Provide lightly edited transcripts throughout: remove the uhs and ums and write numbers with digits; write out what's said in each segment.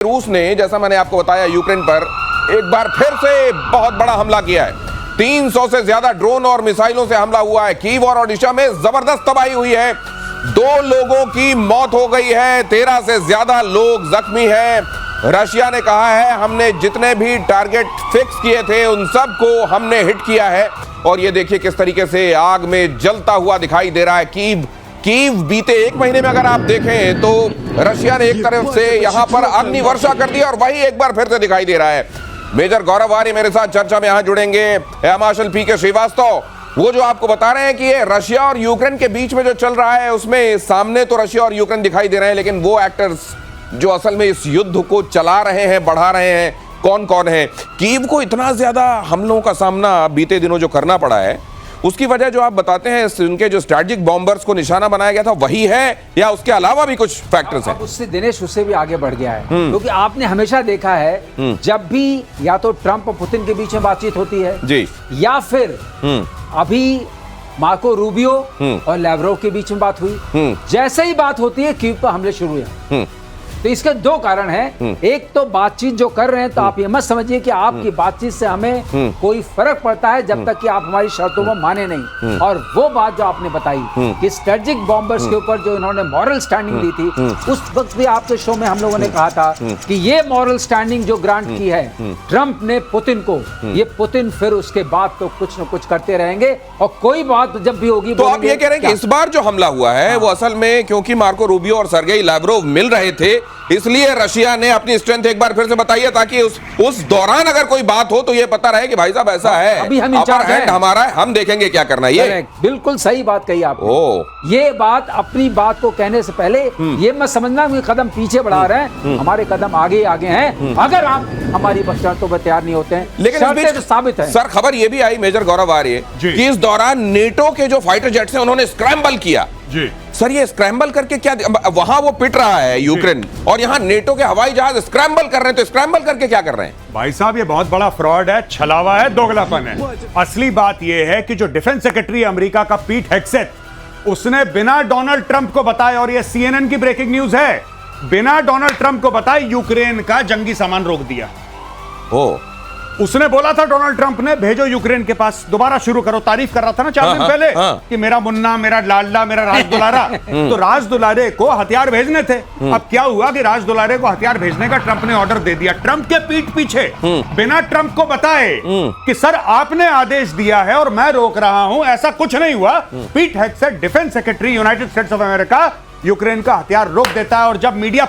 रूस ने, जैसा मैंने आपको बताया, यूक्रेन पर एक बार फिर से बहुत बड़ा हमला किया है। 300 से ज्यादा ड्रोन और मिसाइलों से हमला हुआ है। कीव और ओडिशा में जबरदस्त तबाही हुई है। 2 लोगों की मौत हो गई है, 13 से ज्यादा लोग जख्मी हैं। रशिया ने कहा है हमने जितने भी टारगेट फिक्स किए थे उन सब को हमने हिट किया है। और ये देखिए किस तरीके से आग में जलता हुआ दिखाई दे रहा है कीव। बीते 1 महीने में अगर आप देखें तो रशिया ने एक तरफ से यहां पर अग्नि वर्षा कर दी और वही एक बार फिर से दिखाई दे रहा है। मेजर गौरव आर्य मेरे साथ चर्चा में यहां जुड़ेंगे। एयर मार्शल पीके श्रीवास्तव, वो जो आपको बता रहे हैं कि ये रशिया और यूक्रेन के बीच में जो चल रहा है उसमें सामने तो रशिया और यूक्रेन दिखाई दे रहे हैं, लेकिन वो एक्टर्स जो असल में इस युद्ध को चला रहे हैं, बढ़ा रहे हैं, कौन कौन है? कीव को इतना ज्यादा हमलों का सामना बीते दिनों जो करना पड़ा है उसकी वजह जो आप बताते हैं उनके जो स्ट्रैटेजिक बॉम्बर्स को निशाना बनाया गया था वही है या उसके अलावा भी कुछ फैक्टर्स हैं? उससे दिनेश उससे भी आगे बढ़ गया है, क्योंकि आपने हमेशा देखा है जब भी या तो ट्रंप और पुतिन के बीच में बातचीत होती है जी, या फिर अभी मार्को रूबियो और लैवरोव के बीच में बात हुई, जैसे ही बात होती है कीव पर हमले शुरू हुए। तो इसके 2 कारण हैं। एक तो बातचीत जो कर रहे हैं, तो आप ये मत समझिए कि आपकी बातचीत से हमें कोई फर्क पड़ता है जब तक कि आप हमारी शर्तों को माने नहीं। और वो बात जो आपने बताई कि स्ट्रेटेजिक बॉम्बर्स के ऊपर जो इन्होंने मॉरल स्टैंडिंग दी थी, उस वक्त भी आपके शो में हम लोगों ने कहा था कि ये मॉरल स्टैंडिंग जो ग्रांट की है ट्रंप ने पुतिन को, ये पुतिन फिर उसके बाद तो कुछ न कुछ करते रहेंगे और कोई बात जब भी होगी। तो आप ये कह रहे हैं कि इस बार जो हमला हुआ है वो असल में क्योंकि मार्को रूबियो और सर्गेई लैवरोव मिल रहे थे, इसलिए रशिया ने अपनी स्ट्रेंथ एक बार फिर से बताई है, ताकि उस दौरान अगर कोई बात हो तो ये पता रहे कि भाई साहब ऐसा है, अभी हम इंचार्ज हैं, हमारा है, हम देखेंगे क्या करना है। ये बिल्कुल सही बात कही आपने। ये बात अपनी बात को कहने से पहले ये मत समझना कि कदम पीछे बढ़ा रहे हैं, हमारे कदम आगे आगे हैं। अगर आप हमारी शर्तों पर तैयार नहीं होते हैं, लेकिन इस बीच साबित है। सर, खबर ये भी आई मेजर गौरव आर्य कि इस दौरान नेटो के जो फाइटर जेट्स हैं उन्होंने स्क्रैम्बल किया जी। सर, ये स्क्रैम्बल करके क्या, वहां वो पिट रहा है यूक्रेन और यहां नेटो के हवाई जहाज स्क्रैम्बल कर रहे हैं, तो स्क्रैम्बल करके क्या कर रहे हैं? भाई साहब, ये बहुत बड़ा फ्रॉड है, छलावा है, दोगलापन है। असली बात ये है कि जो डिफेंस सेक्रेटरी अमेरिका का पीट हेग्सेथ, उसने बिना डोनाल्ड ट्रंप को बताए, और ये CNN की ब्रेकिंग न्यूज है, बिना डोनाल्ड ट्रंप को बताए यूक्रेन का जंगी सामान रोक दिया। उसने बोला था डोनाल्ड ट्रंप ने, भेजो यूक्रेन के पास, दोबारा शुरू करो। तारीफ कर रहा था ना 4 दिन पहले कि मेरा मुन्ना, मेरा लाडला, मेरा राज दुलारा। तो राज दुलारे को हथियार भेजने थे। अब क्या हुआ कि राज दुलारे को हथियार भेजने का ट्रंप ने ऑर्डर दे दिया, ट्रंप के पीठ पीछे, बिना ट्रंप को बताए कि सर आपने आदेश दिया है और मैं रोक रहा हूं। ऐसा कुछ नहीं हुआ। Pete Hegseth, defence secretary United States of America, Ukraine का हथियार रोक देता है। और जब मीडिया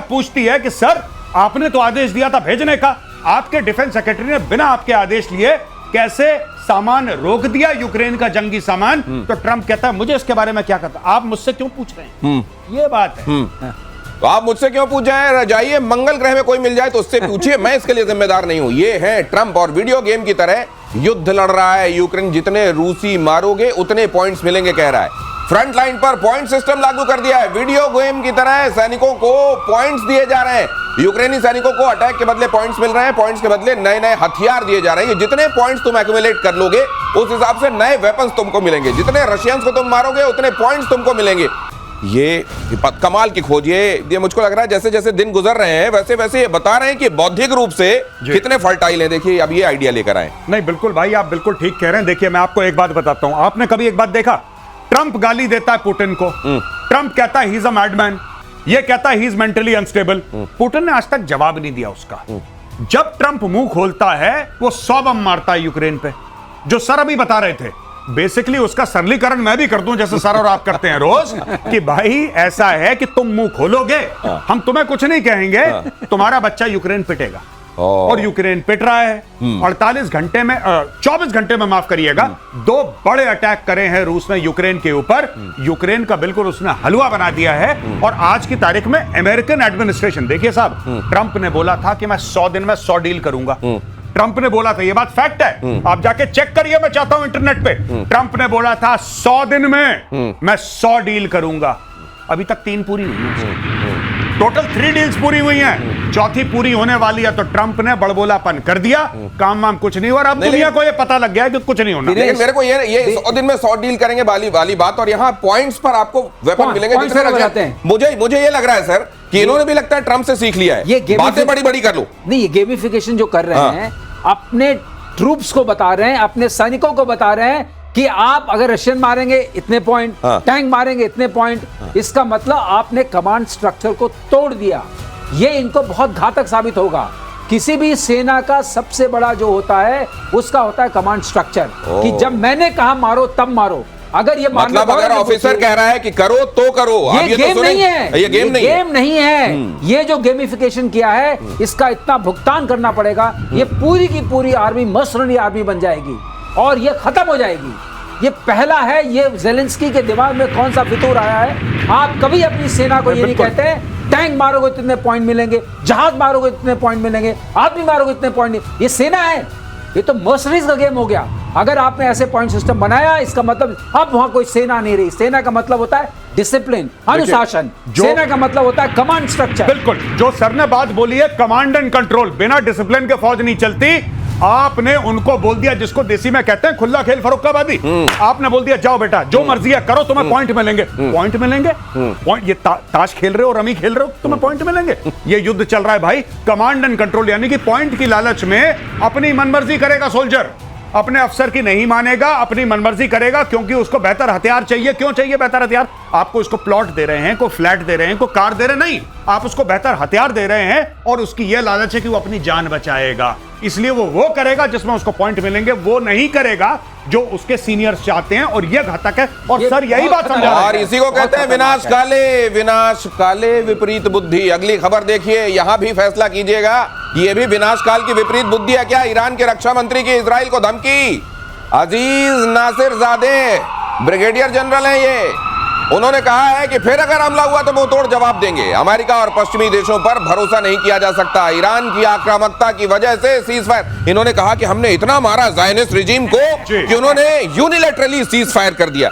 पूछती है कि सर आपने तो आदेश दिया था भेजने का, आपके डिफेंस सेक्रेटरी ने बिना आपके आदेश लिए कैसे सामान रोक दिया, यूक्रेन का जंगी सामान? तो ट्रंप कहता है मुझे इसके बारे में क्या करता, आप मुझसे क्यों पूछ रहे हैं? ये बात है। तो आप मुझसे क्यों पूछ जाए? जाइए मंगल ग्रह में कोई मिल जाए तो उससे पूछिए, मैं इसके लिए जिम्मेदार नहीं हूं। ये है ट्रंप, और वीडियो गेम की तरह युद्ध लड़ रहा है यूक्रेन। जितने रूसी मारोगे उतने पॉइंट्स मिलेंगे कह रहा है। फ्रंट लाइन पर पॉइंट सिस्टम लागू कर दिया है। वीडियो गेम की तरह सैनिकों को पॉइंट्स दिए जा रहे हैं। यूक्रेनी सैनिकों को अटैक के बदले पॉइंट्स मिल रहे हैं, पॉइंट्स के बदले नए नए हथियार दिए जा रहे हैं। जितने पॉइंट्स तुम एक्यूमुलेट कर लोगे उस हिसाब से नए वेपन्स तुमको मिलेंगे। जितने रशियंस को तुम मारोगे उतने पॉइंट्स तुमको मिलेंगे। ये कमाल की खोज। ये मुझको लग रहा है जैसे जैसे दिन गुजर रहे हैं वैसे वैसे ये बता रहे हैं कि बौद्धिक रूप से कितने फर्टाइल हैं। देखिए अब ये आइडिया लेकर आए। नहीं, बिल्कुल भाई, आप बिल्कुल ठीक कह रहे हैं। देखिए मैं आपको एक बात बताता हूं, आपने कभी एक बात देखा, ट्रंप गाली देता है पुतिन को, ट्रंप कहता है ही इज अ मैडमैन, ये कहता है he is mentally unstable. Putin ने आज तक जवाब नहीं दिया उसका। जब ट्रंप मुंह खोलता है वो 100 बम मारता है यूक्रेन पे। जो सर अभी बता रहे थे, बेसिकली उसका सरलीकरण मैं भी कर दूं जैसे सर और आप करते हैं रोज, कि भाई ऐसा है कि तुम मुंह खोलोगे हम तुम्हें कुछ नहीं कहेंगे, तुम्हारा बच्चा यूक्रेन पिटेगा। और यूक्रेन पिट रहा है। 48 घंटे में 24 घंटे में माफ करिएगा, 2 बड़े अटैक करे हैं रूस ने यूक्रेन के ऊपर। यूक्रेन का बिल्कुल उसने हलवा बना दिया है। और आज की तारीख में अमेरिकन एडमिनिस्ट्रेशन, देखिए साहब, ट्रंप ने बोला था कि मैं 100 दिन में 100 डील करूंगा। ट्रंप ने बोला था, ये बात फैक्ट है, आप जाके चेक करिए, मैं चाहता हूं इंटरनेट पे। ट्रंप ने बोला था 100 दिन में मैं 100 डील करूंगा। अभी तक 3 पूरी हुई है, टोटल 3 डील्स पूरी हुई हैं। चौथी पूरी होने वाली है तो ट्रंप ने बड़बोलापन कर दिया, काम वाम कुछ नहीं हुआ। अब दुनिया को ये पता लग गया है कि कुछ नहीं होना। लेकिन मेरे को ये 100 दिन में 100 डील करेंगे वाली बात, और यहाँ पॉइंट्स पर आपको वेपन मिलेंगे दूसरे रखे। मुझे ये लग रहा है सर कि इन्होंने भी लगता है ट्रंप से सीख लिया है, ये बातें बड़ी कर लो। नहीं, ये गेमिफिकेशन जो कर रहे हैं, अपने ट्रूप्स को बता रहे हैं, अपने सैनिकों को बता रहे हैं कि आप अगर रशियन मारेंगे इतने पॉइंट, टैंक मारेंगे इतने पॉइंट, इसका मतलब आपने कमांड स्ट्रक्चर को तोड़ दिया। ये इनको बहुत घातक साबित होगा। किसी भी सेना का सबसे बड़ा जो होता है उसका होता है कमांड स्ट्रक्चर, कि जब मैंने कहा मारो तब मारो। अगर ये मतलब अगर ऑफिसर कह रहा है कि करो तो करो, ये गेम नहीं है, ये गेम नहीं है। ये जो गेमिफिकेशन किया है इसका इतना भुगतान करना पड़ेगा। ये पूरी की पूरी आर्मी मर्सनरी आर्मी बन जाएगी और ये खत्म हो जाएगी। ये पहला है, ये ज़ेलेंस्की के दिमाग में कौन सा फितूर आया है। आप कभी अपनी सेना को ये नहीं कहते टैंक मारोगे तो इतने पॉइंट मिलेंगे, जहाज मारोगे तो इतने पॉइंट मिलेंगे, आदमी मारोगे इतने पॉइंट नहीं। ये सेना है, ये तो मर्सनरीज का गेम हो गया। अगर आपने ऐसे पॉइंट सिस्टम बनाया, इसका मतलब अब वहां कोई सेना नहीं रही। सेना का मतलब होता है डिसिप्लिन, अनुशासन। सेना का मतलब होता है कमांड स्ट्रक्चर। बिल्कुल, जो सर ने बात बोली है कमांड एंड कंट्रोल, बिना डिसिप्लिन के फौज नहीं चलती। आपने उनको बोल दिया, जिसको देसी में कहते हैं खुला खेल फरुख्ताबादी, आपने बोल दिया जाओ बेटा जो मर्जी है करो, तुम्हें पॉइंट मिलेंगे। पॉइंट मिलेंगे, पॉइंट। ये ताश खेल रहे हो, रमी खेल रहे हो, तुम्हें पॉइंट मिलेंगे। ये युद्ध चल रहा है भाई, कमांड एंड कंट्रोल, यानी कि पॉइंट की लालच में अपनी मनमर्जी करेगा सोल्जर, अपने अफसर की नहीं मानेगा, अपनी मनमर्जी करेगा, क्योंकि उसको बेहतर हथियार चाहिए। क्यों चाहिए बेहतर हथियार? आपको उसको प्लॉट दे रहे हैं, को फ्लैट दे रहे हैं, को कार दे रहे नहीं, आप उसको बेहतर हथियार दे रहे हैं और उसकी यह लालच है कि वो अपनी जान बचाएगा। इसलिए वो करेगा जिसमें उसको पॉइंट मिलेंगे, वो नहीं करेगा जो उसके सीनियर्स चाहते हैं, और ये घातक है। और सर यही बात समझा, और इसी को कहते हैं विनाश काले विपरीत बुद्धि। अगली खबर देखिए, यहां भी फैसला कीजिएगा, ये भी विनाश काल की विपरीत बुद्धि है क्या? ईरान के रक्षा मंत्री की इजराइल को धमकी। अजीज नासिरजादे ब्रिगेडियर जनरल हैं ये, उन्होंने कहा है कि फिर अगर हमला हुआ तो मुंहतोड़ जवाब देंगे। अमेरिका और पश्चिमी देशों पर भरोसा नहीं किया जा सकता। ईरान की आक्रामकता की वजह से सीज फायर, इन्होंने कहा कि हमने इतना मारा ज़ायनिस्ट रिजीम को कि उन्होंने यूनिलैटरली सीज फायर कर दिया।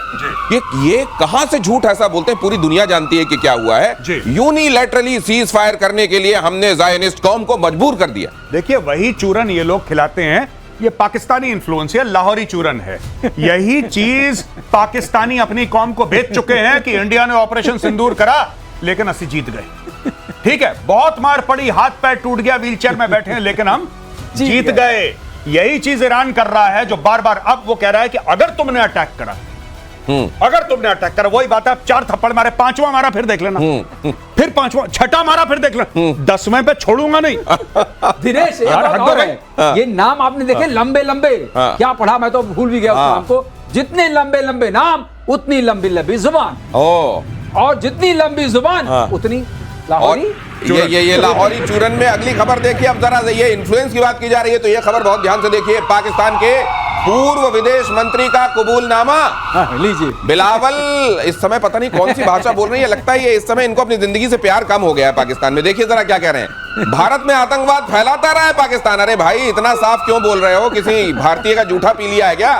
ये कहां से झूठ ऐसा बोलते हैं? पूरी दुनिया जानती है कि क्या हुआ है। यूनिलैटरली सीज फायर करने के लिए हमने ज़ायनिस्ट कौम को मजबूर कर दिया। देखिए, वही चूरन ये लोग खिलाते हैं, ये पाकिस्तानी इन्फ्लुएंस है, लाहौरी चूरन है। यही चीज पाकिस्तानी अपनी कौम को बेच चुके हैं कि इंडिया ने ऑपरेशन सिंदूर करा लेकिन असि जीत गए। ठीक है, बहुत मार पड़ी, हाथ पैर टूट गया, व्हीलचेयर में बैठे हैं, लेकिन हम जीत गए। यही चीज ईरान कर रहा है, जो बार बार अब वो कह रहा है कि अगर तुमने अटैक करा, अगर तुमने अटैक करा, वही बात है, 4 थप्पड़ मारे, 5वां मारा फिर देख लेना, फिर 5वां, 6ठा मारा फिर देख लेना, 10वें पे छोड़ूंगा नहीं। दिनेश ये नाम आपने देखे, लंबे लंबे, क्या पढ़ा मैं तो भूल भी गया उस नाम को। जितने लंबे लंबे नाम उतनी लंबी लंबी जुबान, और जितनी लंबी जुबान उतनी लाहौरी। ये लाहौरी चूरन में अगली खबर देखिए। अब जरा ये इन्फ्लुएंस की बात की जा रही है, तो ये खबर बहुत ध्यान से देखिए। पाकिस्तान के पूर्व विदेश मंत्री का कबूलनामा लीजिए। बिलावल इस समय पता नहीं कौन सी भाषा बोल रही है, लगता है ये इस समय इनको अपनी जिंदगी से प्यार कम हो गया है पाकिस्तान में। देखिए जरा क्या कह रहे हैं। भारत में आतंकवाद फैलाता रहा है पाकिस्तान। अरे भाई, इतना साफ क्यों बोल रहे हो? किसी भारतीय का जूठा पी लिया है क्या?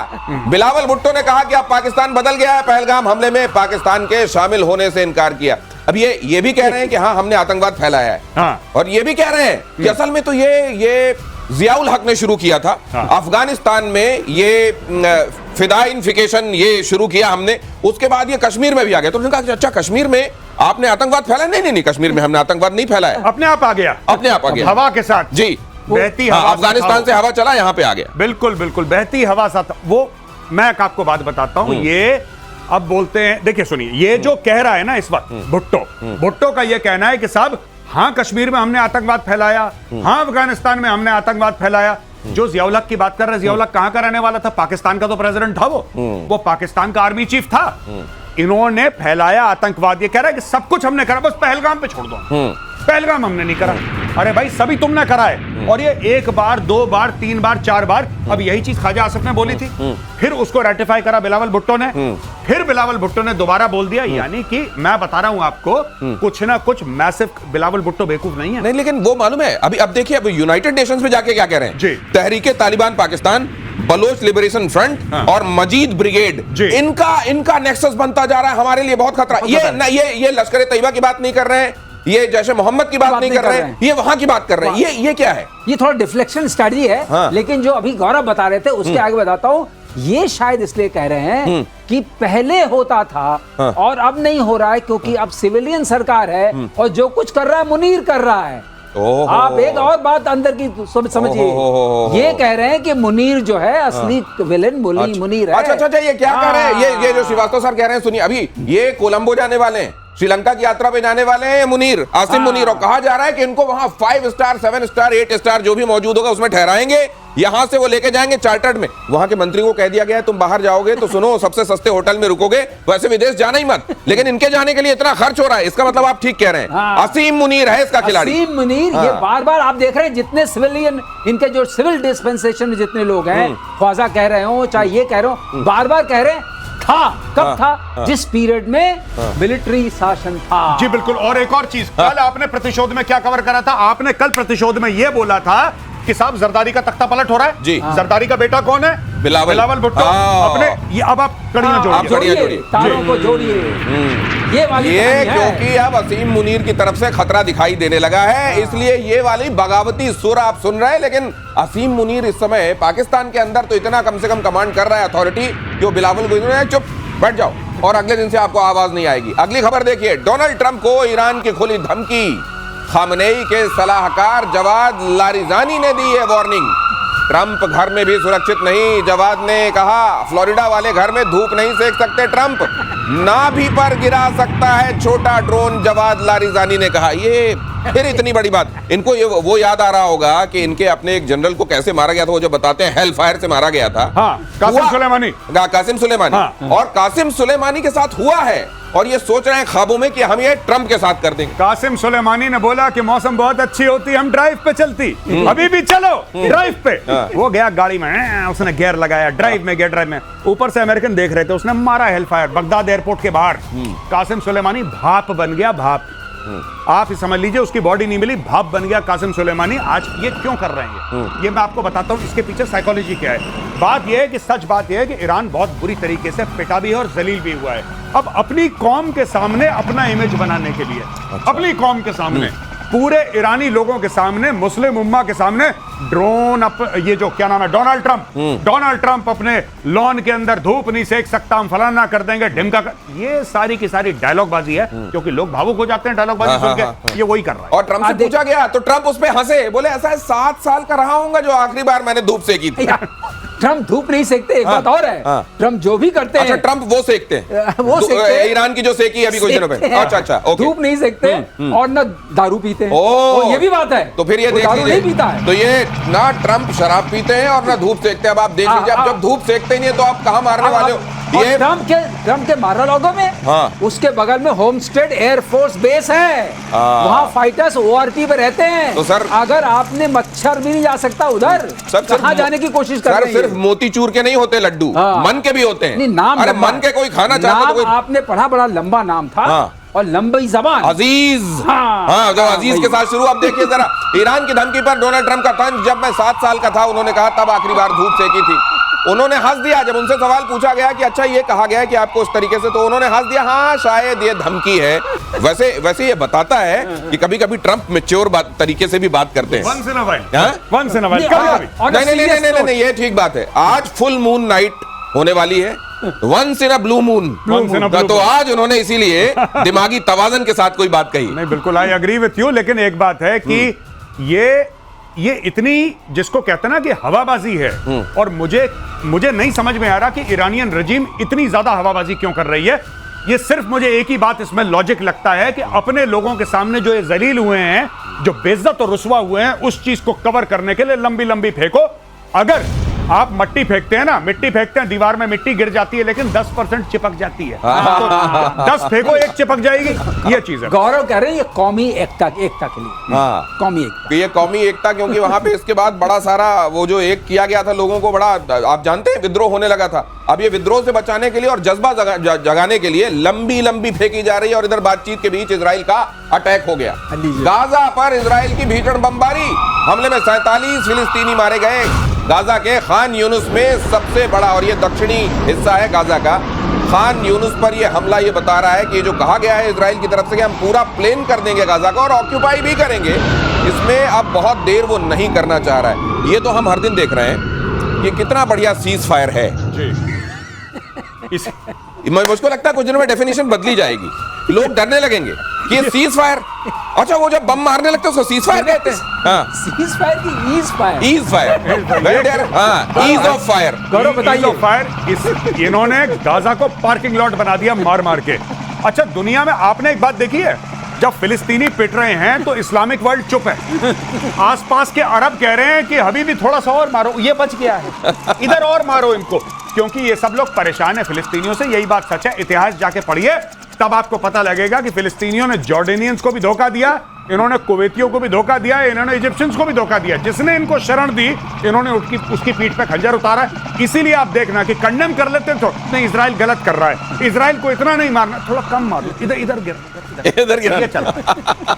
बिलावल भुट्टो ने कहा कि अब पाकिस्तान बदल गया है। पहलगाम हमले में पाकिस्तान के शामिल होने से इनकार किया। अब ये भी कह रहे हैं कि हाँ, हमने आतंकवाद फैलाया है, और ये भी कह रहे हैं कि असल में तो ये जियाउल हक ने शुरू किया था। अफगानिस्तान में ये फिदाइनिफिकेशन ये शुरू किया हमने, उसके बाद ये कश्मीर में भी आ गया। तो उन्होंने कहा अच्छा, कश्मीर में आपने आतंकवाद फैलाया? नहीं, कश्मीर में हमने आतंकवाद नहीं फैलाया, अपने आप आ गया, अपने आप आ गया, हवा के साथ जी, बहती हवा। अफगानिस्तान से हवा चला, यहाँ पे आ गया। बिल्कुल बिल्कुल, बहती हवा साथ। वो मैं आपको बात बताता हूं, ये अब बोलते हैं, देखिए सुनिए, ये जो कह रहा है ना इस वक्त भुट्टो का ये कहना है कि साहब हाँ, कश्मीर में हमने आतंकवाद फैलाया, हाँ अफगानिस्तान में हमने आतंकवाद फैलाया। जो जियाउल हक की बात कर रहे हैं, जियाउल हक कहां का रहने वाला था? पाकिस्तान का तो प्रेसिडेंट था वो पाकिस्तान का आर्मी चीफ था। इन्होंने फैलाया आतंकवाद। ये कह रहा है कि सब कुछ हमने करा, बस पहलगाम पे छोड़ दो। पहलगाम हमने नहीं करा। अरे भाई, सभी तुमने करा है, और ये 1 बार 2 बार 3 बार 4 बार। अब यही चीज ख्वाजा आसिफ ने बोली थी, फिर उसको रेटिफाई करा बिलावल भुट्टो ने, फिर बिलावल भुट्टो ने दोबारा बोल दिया। यानी कि मैं बता रहा हूं आपको, कुछ ना कुछ मैसिव। बिलावल भुट्टो बेवकूफ नहीं है। नहीं, लेकिन वो मालूम है, अब देखिए, अब यूनाइटेड नेशंस में जाके क्या कह रहे हैं? तहरीके तालिबान पाकिस्तान, बलोच लिबरेशन फ्रंट और मजीद ब्रिगेड, इनका नेक्सस बनता जा रहा है, हमारे लिए बहुत खतरा। ये लश्कर-ए-तैयबा की बात नहीं कर रहे हैं, ये जैसे मोहम्मद की बात नहीं कर रहे हैं, ये वहां की बात कर रहे हैं। ये क्या है? ये थोड़ा डिफ्लेक्शन स्ट्रेटजी है। हाँ। लेकिन जो अभी गौरव बता रहे थे उसके आगे बताता हूँ, ये शायद इसलिए कह रहे हैं कि पहले होता था और अब नहीं हो रहा है, क्योंकि अब सिविलियन सरकार है और जो कुछ कर रहा है मुनीर कर रहा है। आप एक और बात अंदर की समझिए, ये कह रहे हैं कि मुनीर जो है असली विलेन मुनीर है। अच्छा, ये क्या कह रहे हैं? ये जो श्रीवास्तव सर कह रहे हैं, सुनिए, अभी ये कोलंबो जाने वाले हैं, श्रीलंका की यात्रा पे जाने वाले हैं मुनीर, आसिम मुनीर, और कहा जा रहा है कि इनको वहां 5 स्टार 7 स्टार 8 स्टार जो भी मौजूद होगा उसमें ठहराएंगे, यहां से वो लेके जाएंगे चार्टर्ड में। वहां के मंत्री को कह दिया गया है तुम बाहर जाओगे तो सुनो सबसे सस्ते होटल में रुकोगे, वैसे विदेश जाना ही मत, लेकिन इनके जाने के लिए इतना खर्च हो रहा है। इसका मतलब आप ठीक कह रहे हैं। आसिम मुनीर है इसका खिलाड़ी। आसिम मुनीर ये बार बार आप देख रहे हैं, जितने सिविलियन इनके जो सिविल डिस्पेंसेशन में जितने लोग हैं, ख्वाजा कह रहे हो चाहे ये कह रहे हो, बार बार कह रहे हैं कब था? जिस पीरियड में मिलिट्री शासन था। जी बिल्कुल। और एक और चीज, कल आपने प्रतिशोध में क्या कवर करा था? आपने कल प्रतिशोध में यह बोला था कि साहब जरदारी का तख्ता पलट हो रहा है। जी। जरदारी का बेटा कौन है? बिलावल भुट्टो। अपने ये अब आप कड़ियां जोड़िए, तारों को जोड़िए। ये क्योंकि अब असीम मुनीर की तरफ से खतरा दिखाई देने लगा है, इसलिए ये वाली बगावती सुर आप सुन रहे हैं। लेकिन असीम मुनीर इस समय पाकिस्तान के अंदर तो इतना कम से कम कमांड कर रहा है, अथॉरिटी, जो बिलावल भुट्टो चुप बैठ जाओ और अगले दिन से आपको आवाज नहीं आएगी। अगली खबर देखिए, डोनाल्ड ट्रंप को ईरान की खुली धमकी, खामनेई के सलाहकार जवाद लारिजानी ने दी है वार्निंग। ट्रंप घर में भी सुरक्षित नहीं, जवाद ने कहा फ्लोरिडा वाले घर में धूप नहीं सेक सकते ट्रंप, नाभि पर गिरा सकता है छोटा ड्रोन, जवाद लारिजानी ने कहा। ये फिर इतनी बड़ी बात, इनको ये वो याद आ रहा होगा कि इनके अपने एक जनरल को कैसे मारा गया था, वो जो बताते हैं हेल फायर से मारा गया था। कासिम सुलेमानी। और कासिम सुलेमानी के साथ हुआ है, और ये सोच रहे हैं ख्वाबों में कि हम ये ट्रंप के साथ कर देंगे। कासिम सुलेमानी ने बोला कि मौसम बहुत अच्छी होती, हम ड्राइव पे चलती, अभी भी चलो ड्राइव पे। वो गया गाड़ी में, उसने गियर लगाया, ड्राइव में गया, ड्राइव में ऊपर से अमेरिकन देख रहे थे, उसने मारा हेल फायर बगदाद एयरपोर्ट के बाहर। कासिम सुलेमानी भाप बन गया, भाप। आप ही समझ लीजिए, उसकी बॉडी नहीं मिली, भाप बन गया कासिम सुलेमानी। आज ये क्यों कर रहे हैं ये मैं आपको बताता हूं, इसके पीछे साइकोलॉजी क्या है। बात यह है कि सच बात यह है कि ईरान बहुत बुरी तरीके से पिटा भी है और जलील भी हुआ है। अब अपनी कौम के सामने अपना इमेज बनाने के लिए, अपनी कौम के सामने, पूरे ईरानी लोगों के सामने, मुस्लिम उम्मा के सामने ड्रोन, ये जो क्या नाम है, डोनाल्ड ट्रंप अपने लॉन के अंदर धूप नहीं सेक सकता, हम फलाना कर देंगे, ढिमका कर, ये सारी की सारी डायलॉग बाजी है, क्योंकि लोग भावुक हो जाते हैं डायलॉग बाजी सुन के। ये वही कर रहा है। और ट्रंप से पूछा गया तो ट्रंप उस पे हंसे, बोले ऐसा है 7 साल का रहा हूंगा जो आखिरी बार मैंने धूप सेकी थी। ट्रंप धूप नहीं सेकते, एक बात और है, ट्रंप जो भी करते हैं। अच्छा, ट्रंप वो सेकते हैं, वो सेकते हैं, ईरान की जो सेकी अभी कुछ दिनों में। अच्छा, ओके। धूप नहीं सेकते और न दारू पीते हैं, ये भी बात है। तो फिर ये देख लीजिए, नहीं पीता है। तो ये ना ट्रंप शराब पीते हैं और ना धूप सेकते हैं। अब आप देख लीजिए, अब जब धूप सेकते ही नहीं तो आप कहां मारने वाले हो? ये ट्रंप के मारालागो में उसके बगल में होमस्टेड एयरफोर्स बेस है, वहां फाइटर्स ORP पे रहते हैं। तो सर, अगर आपने मच्छर भी नहीं जा सकता उधर, कहां जाने की कोशिश कर रहे हैं? सिर्फ मोतीचूर के नहीं होते लड्डू, मन के भी होते हैं। नाम, अरे मन के कोई खाना चाहता तो आपने पढ़ा, बड़ा लंबा नाम था और लंबी जबान, अजीज। जो अजीज के साथ शुरू। अब देखिए जरा, ईरान की धमकी पर डोनाल्ड ट्रंप का तंज, जब मैं 7 साल का था उन्होंने कहा तब आखिरी बार धूप सेकी थी। उन्होंने हंस दिया जब उनसे सवाल पूछा गया कि अच्छा ये कहा गया कि आपको उस तरीके से, तो उन्होंने हंस दिया, हाँ शायद ये धमकी है। वैसे ये बताता है कि कभी कभी ट्रंप मैच्योर तरीके से भी बात करते हैं। Once in a while. नहीं, ये ठीक बात है। आज फुल मून नाइट होने वाली है, once in a blue moon, तो आज उन्होंने इसीलिए दिमागी तवाजन के साथ कोई बात कही। नहीं, बिल्कुल आई एग्री विथ यू, लेकिन एक बात है कि ये इतनी, जिसको कहते हैं ना कि हवाबाजी है, और मुझे नहीं समझ में आ रहा कि ईरानियन रजीम इतनी ज्यादा हवाबाजी क्यों कर रही है। ये सिर्फ मुझे एक ही बात इसमें लॉजिक लगता है कि अपने लोगों के सामने जो ये जलील हुए हैं, जो बेइज्जत और रुसवा हुए हैं, उस चीज को कवर करने के लिए लंबी लंबी फेंको। अगर आप मिट्टी फेंकते हैं ना, मिट्टी फेंकते हैं, दीवार में मिट्टी गिर जाती है, लेकिन 10% चिपक जाती है। तो 10 फेंको, एक चिपक जाएगी, ये चीज है। गौरव कह रहे हैं ये कौमी एकता के लिए, कौमी एकता, ये कौमी एकता, क्योंकि वहां पे इसके बाद बड़ा सारा वो जो एक किया गया था लोगों को, बड़ा आप जानते हैं विद्रोह होने लगा था। अब ये विद्रोह से बचाने के लिए और जज्बा जगाने के लिए लंबी लंबी फेंकी जा रही है, और इधर बातचीत के बीच इजराइल का अटैक हो गया। गाजा पर इजराइल की भीषण बमबारी, हमले में 47 फिलिस्तीनी मारे गए। गाजा के खान यूनुस में सबसे बड़ा, और ये दक्षिणी हिस्सा है गाजा का, खान यूनुस पर यह हमला ये बता रहा है कि ये जो कहा गया है इजराइल की तरफ से कि हम पूरा प्लेन कर देंगे गाजा का और ऑक्यूपाई भी करेंगे, इसमें अब बहुत देर वो नहीं करना चाह रहा है। ये तो हम हर दिन देख रहे हैं कि कितना बढ़िया सीज फायर है जी। मुझको लगता है कुछ दिनों में डेफिनेशन बदली जाएगी, लोग डरने लगेंगे कि ये सीज फायर, अच्छा वो जब बम मारने लगते हैं उसको सीज फायर कहते हैं। हाँ, सीज फायर की ईज फायर, ईज फायर, हाँ, ईज ऑफ फायर। गौरव बताइए। फायर इन्होंने गाजा को पार्किंग लॉट बना दिया मार मार के। अच्छा, दुनिया में आपने एक बात देखी है, जब फिलिस्तीनी पिट रहे हैं तो इस्लामिक वर्ल्ड चुप है। आसपास के अरब कह रहे हैं कि हबीबी थोड़ा सा और मारो, ये बच गया है, इधर और मारो इनको, क्योंकि ये सब लोग परेशान है फिलिस्तीनियों से। यही बात सच है, इतिहास जाके पढ़िए तब आपको पता लगेगा कि फिलिस्तीनियों ने जॉर्डेनियंस को भी धोखा दिया, इन्होंने कुवैतियों को भी धोखा दिया, इन्होंने इजिप्शियंस को भी धोखा दिया। जिसने इनको शरण दी इन्होंने उसकी पीठ पे खंजर उतारा है। इसीलिए आप देखना कि कंडेम कर लेते तो नहीं, इजराइल गलत कर रहा है, इजराइल को इतना नहीं मारना, थोड़ा कम मारो, इधर गिर इधर गिर।